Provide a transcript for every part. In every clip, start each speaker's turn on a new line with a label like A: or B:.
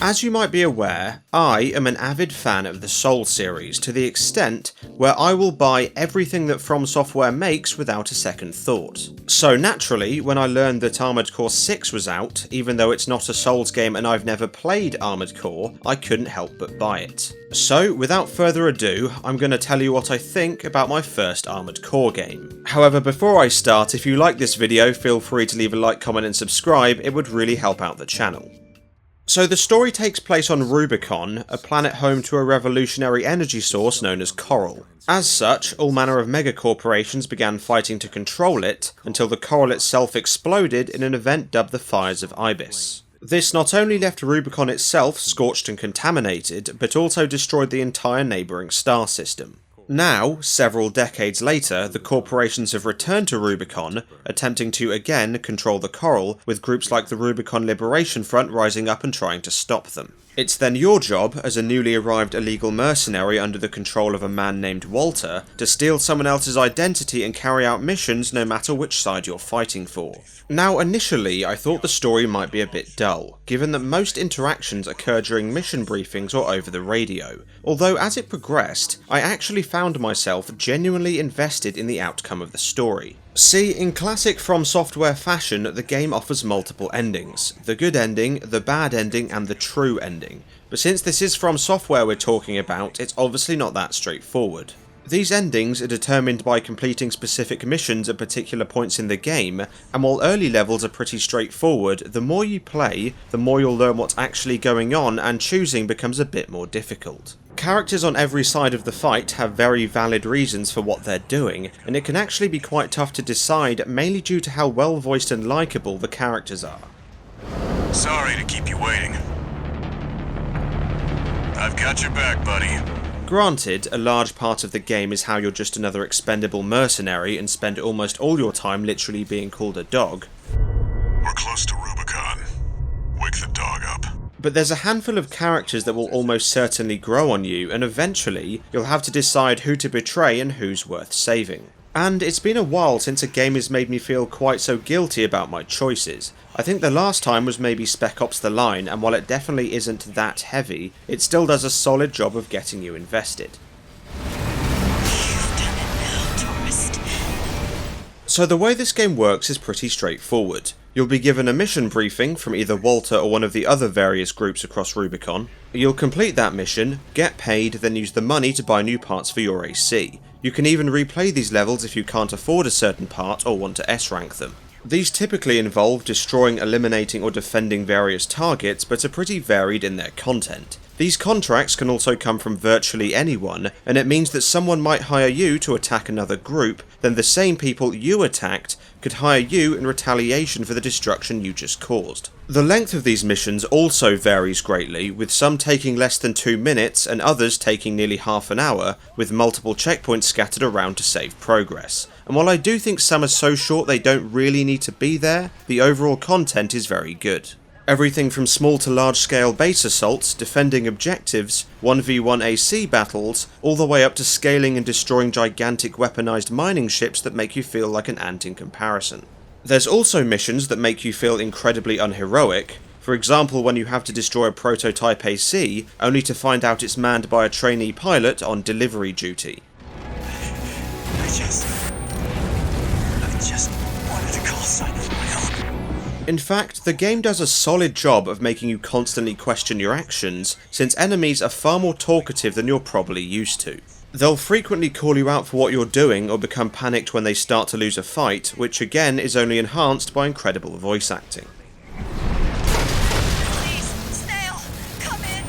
A: As you might be aware, I am an avid fan of the Souls series to the extent where I will buy everything that FromSoftware makes without a second thought. So naturally, when I learned that Armored Core 6 was out, even though it's not a Souls game and I've never played Armored Core, I couldn't help but buy it. So without further ado, I'm going to tell you what I think about my first Armored Core game. However, before I start, if you like this video, feel free to leave a like, comment and subscribe, it would really help out the channel. So the story takes place on Rubicon, a planet home to a revolutionary energy source known as Coral. As such, all manner of megacorporations began fighting to control it, until the Coral itself exploded in an event dubbed the Fires of Ibis. This not only left Rubicon itself scorched and contaminated, but also destroyed the entire neighbouring star system. Now, several decades later, the corporations have returned to Rubicon, attempting to again control the Coral, with groups like the Rubicon Liberation Front rising up and trying to stop them. It's then your job, as a newly arrived illegal mercenary under the control of a man named Walter, to steal someone else's identity and carry out missions no matter which side you're fighting for. Now initially I thought the story might be a bit dull, given that most interactions occur during mission briefings or over the radio, although as it progressed, I actually found myself genuinely invested in the outcome of the story. See, in classic FromSoftware fashion, the game offers multiple endings: the good ending, the bad ending, and the true ending. But since this is FromSoftware we're talking about, it's obviously not that straightforward. These endings are determined by completing specific missions at particular points in the game, and while early levels are pretty straightforward, the more you play, the more you'll learn what's actually going on, and choosing becomes a bit more difficult. Characters on every side of the fight have very valid reasons for what they're doing, and it can actually be quite tough to decide, mainly due to how well voiced and likeable the characters are.
B: Sorry to keep you waiting. I've got your back, buddy.
A: Granted, a large part of the game is how you're just another expendable mercenary and spend almost all your time literally being called a dog.
B: We're close to Rubicon. Wake the dog up.
A: But there's a handful of characters that will almost certainly grow on you, and eventually you'll have to decide who to betray and who's worth saving. And it's been a while since a game has made me feel quite so guilty about my choices. I think the last time was maybe Spec Ops: The Line, and while it definitely isn't that heavy, it still does a solid job of getting you invested. So the way this game works is pretty straightforward. You'll be given a mission briefing from either Walter or one of the other various groups across Rubicon. You'll complete that mission, get paid, then use the money to buy new parts for your AC. You can even replay these levels if you can't afford a certain part or want to S-rank them. These typically involve destroying, eliminating or defending various targets, but are pretty varied in their content. These contracts can also come from virtually anyone, and it means that someone might hire you to attack another group, then the same people you attacked could hire you in retaliation for the destruction you just caused. The length of these missions also varies greatly, with some taking less than 2 minutes and others taking nearly half an hour, with multiple checkpoints scattered around to save progress. And while I do think some are so short they don't really need to be there, the overall content is very good. Everything from small to large scale base assaults, defending objectives, 1v1 AC battles, all the way up to scaling and destroying gigantic weaponized mining ships that make you feel like an ant in comparison. There's also missions that make you feel incredibly unheroic. For example, when you have to destroy a prototype AC, only to find out it's manned by a trainee pilot on delivery duty.
B: I just wanted a call sign of my own.
A: In fact, the game does a solid job of making you constantly question your actions, since enemies are far more talkative than you're probably used to. They'll frequently call you out for what you're doing or become panicked when they start to lose a fight, which again is only enhanced by incredible voice acting.
C: Please, Snail, come in!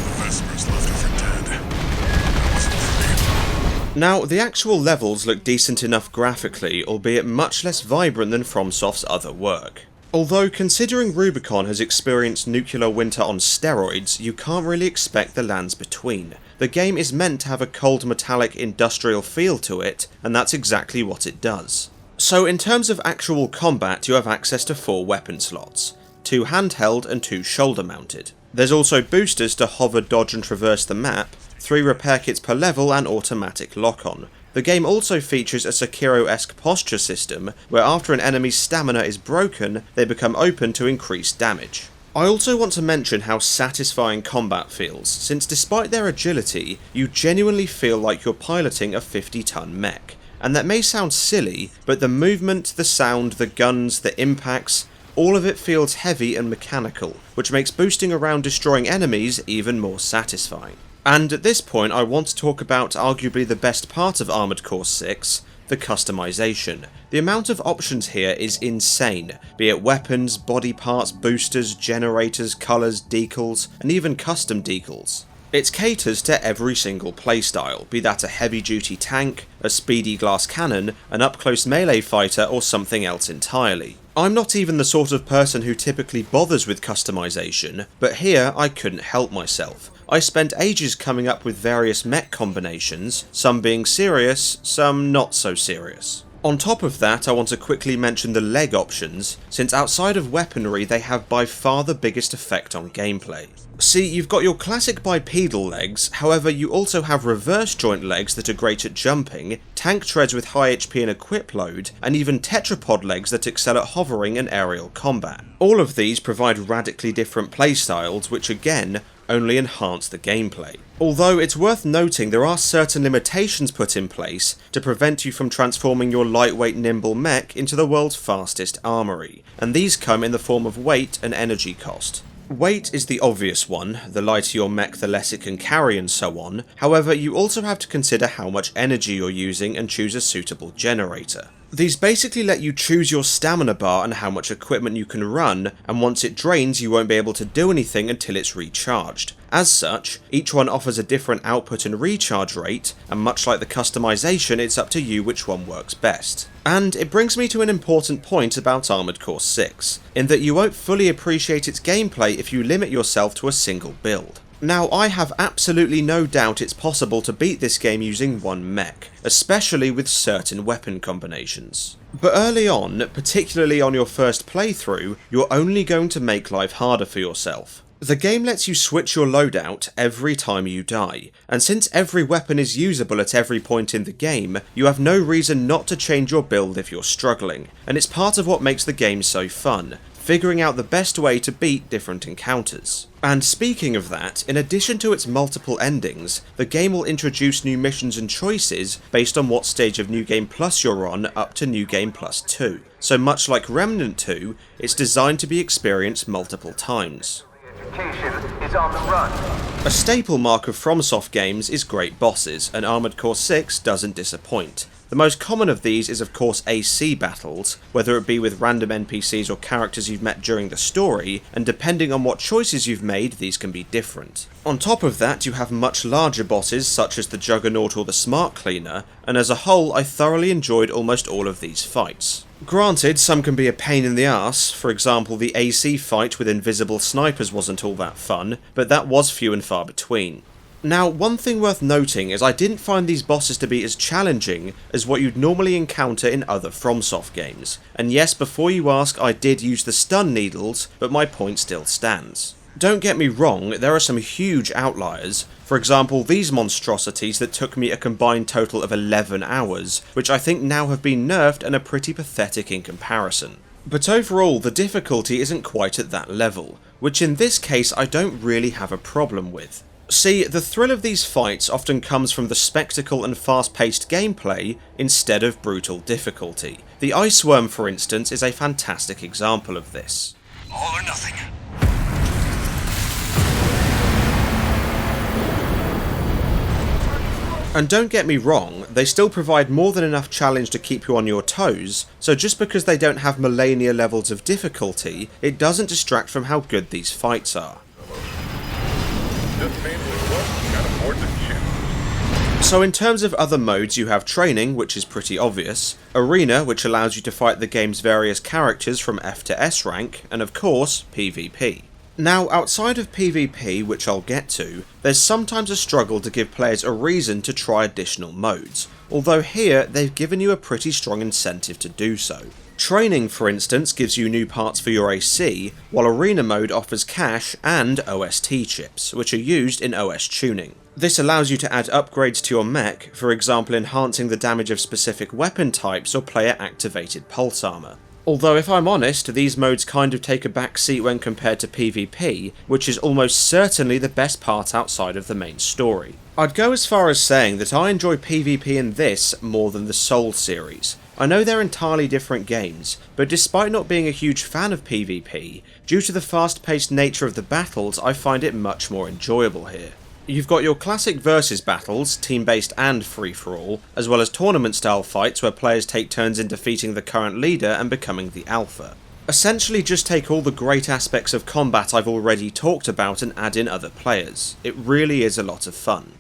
B: The Vespers left her for dead. That wasn't for me.
A: Now, the actual levels look decent enough graphically, albeit much less vibrant than FromSoft's other work. Although, considering Rubicon has experienced nuclear winter on steroids, you can't really expect the lands between. The game is meant to have a cold metallic industrial feel to it, and that's exactly what it does. So in terms of actual combat, you have access to 4 weapon slots, 2 handheld and 2 shoulder mounted. There's also boosters to hover, dodge and traverse the map, 3 repair kits per level and automatic lock-on. The game also features a Sekiro-esque posture system, where after an enemy's stamina is broken, they become open to increased damage. I also want to mention how satisfying combat feels, since despite their agility, you genuinely feel like you're piloting a 50-ton mech. And that may sound silly, but the movement, the sound, the guns, the impacts, all of it feels heavy and mechanical, which makes boosting around destroying enemies even more satisfying. And at this point I want to talk about arguably the best part of Armored Core 6, the customization. The amount of options here is insane, be it weapons, body parts, boosters, generators, colours, decals, and even custom decals. It caters to every single playstyle, be that a heavy-duty tank, a speedy glass cannon, an up-close melee fighter, or something else entirely. I'm not even the sort of person who typically bothers with customization, but here I couldn't help myself. I spent ages coming up with various mech combinations, some being serious, some not so serious. On top of that, I want to quickly mention the leg options, since outside of weaponry they have by far the biggest effect on gameplay. See, you've got your classic bipedal legs, however you also have reverse joint legs that are great at jumping, tank treads with high HP and equip load, and even tetrapod legs that excel at hovering and aerial combat. All of these provide radically different playstyles, which again, only enhance the gameplay. Although it's worth noting there are certain limitations put in place to prevent you from transforming your lightweight nimble mech into the world's fastest armory, and these come in the form of weight and energy cost. Weight is the obvious one, the lighter your mech the less it can carry and so on, however you also have to consider how much energy you're using and choose a suitable generator. These basically let you choose your stamina bar and how much equipment you can run, and once it drains you won't be able to do anything until it's recharged. As such, each one offers a different output and recharge rate, and much like the customization, it's up to you which one works best. And it brings me to an important point about Armored Core 6, in that you won't fully appreciate its gameplay if you limit yourself to a single build. Now, I have absolutely no doubt it's possible to beat this game using one mech, especially with certain weapon combinations. But early on, particularly on your first playthrough, you're only going to make life harder for yourself. The game lets you switch your loadout every time you die, and since every weapon is usable at every point in the game, you have no reason not to change your build if you're struggling, and it's part of what makes the game so fun, figuring out the best way to beat different encounters. And speaking of that, in addition to its multiple endings, the game will introduce new missions and choices based on what stage of New Game Plus you're on up to New Game Plus 2. So much like Remnant 2, it's designed to be experienced multiple times.
D: Is on the run.
A: A staple mark of FromSoft games is great bosses, and Armored Core 6 doesn't disappoint. The most common of these is of course AC battles, whether it be with random NPCs or characters you've met during the story, and depending on what choices you've made, these can be different. On top of that, you have much larger bosses such as the Juggernaut or the Smart Cleaner, and as a whole I thoroughly enjoyed almost all of these fights. Granted, some can be a pain in the arse, for example the AC fight with invisible snipers wasn't all that fun, but that was few and far between. Now, one thing worth noting is I didn't find these bosses to be as challenging as what you'd normally encounter in other FromSoft games, and yes, before you ask, I did use the stun needles, but my point still stands. Don't get me wrong, there are some huge outliers, for example these monstrosities that took me a combined total of 11 hours, which I think now have been nerfed and are pretty pathetic in comparison. But overall, the difficulty isn't quite at that level, which in this case I don't really have a problem with. See, the thrill of these fights often comes from the spectacle and fast-paced gameplay instead of brutal difficulty. The Ice Worm, for instance, is a fantastic example of this.
B: All or nothing.
A: And don't get me wrong, they still provide more than enough challenge to keep you on your toes, so just because they don't have millennia levels of difficulty, it doesn't distract from how good these fights are.
B: Just means we can't afford to choose.
A: So in terms of other modes, you have Training, which is pretty obvious, Arena, which allows you to fight the game's various characters from F to S rank, and of course, PvP. Now, outside of PvP, which I'll get to, there's sometimes a struggle to give players a reason to try additional modes, although here they've given you a pretty strong incentive to do so. Training, for instance, gives you new parts for your AC, while Arena mode offers cash and OST chips, which are used in OS tuning. This allows you to add upgrades to your mech, for example enhancing the damage of specific weapon types or player-activated pulse armor. Although if I'm honest, these modes kind of take a back seat when compared to PvP, which is almost certainly the best part outside of the main story. I'd go as far as saying that I enjoy PvP in this more than the Souls series. I know they're entirely different games, but despite not being a huge fan of PvP, due to the fast-paced nature of the battles, I find it much more enjoyable here. You've got your classic versus battles, team-based and free-for-all, as well as tournament-style fights where players take turns in defeating the current leader and becoming the alpha. Essentially just take all the great aspects of combat I've already talked about and add in other players. It really is a lot of fun.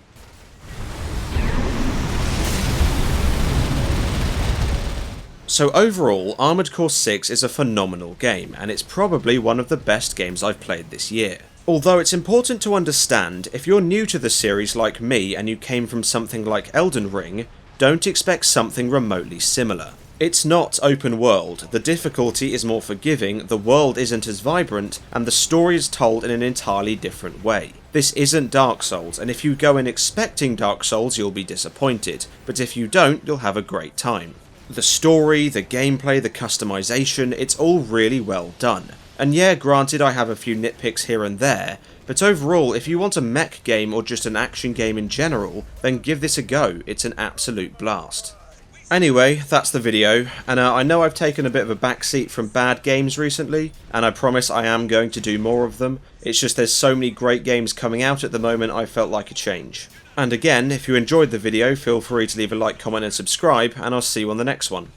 A: So overall, Armored Core 6 is a phenomenal game, and it's probably one of the best games I've played this year. Although it's important to understand, if you're new to the series like me and you came from something like Elden Ring, don't expect something remotely similar. It's not open world, the difficulty is more forgiving, the world isn't as vibrant, and the story is told in an entirely different way. This isn't Dark Souls, and if you go in expecting Dark Souls you'll be disappointed, but if you don't, you'll have a great time. The story, the gameplay, the customization, it's all really well done. And yeah, granted I have a few nitpicks here and there, but overall, if you want a mech game or just an action game in general, then give this a go, it's an absolute blast. Anyway, that's the video, and I know I've taken a bit of a backseat from bad games recently, and I promise I am going to do more of them. It's just there's so many great games coming out at the moment I felt like a change. And again, if you enjoyed the video, feel free to leave a like, comment and subscribe, and I'll see you on the next one.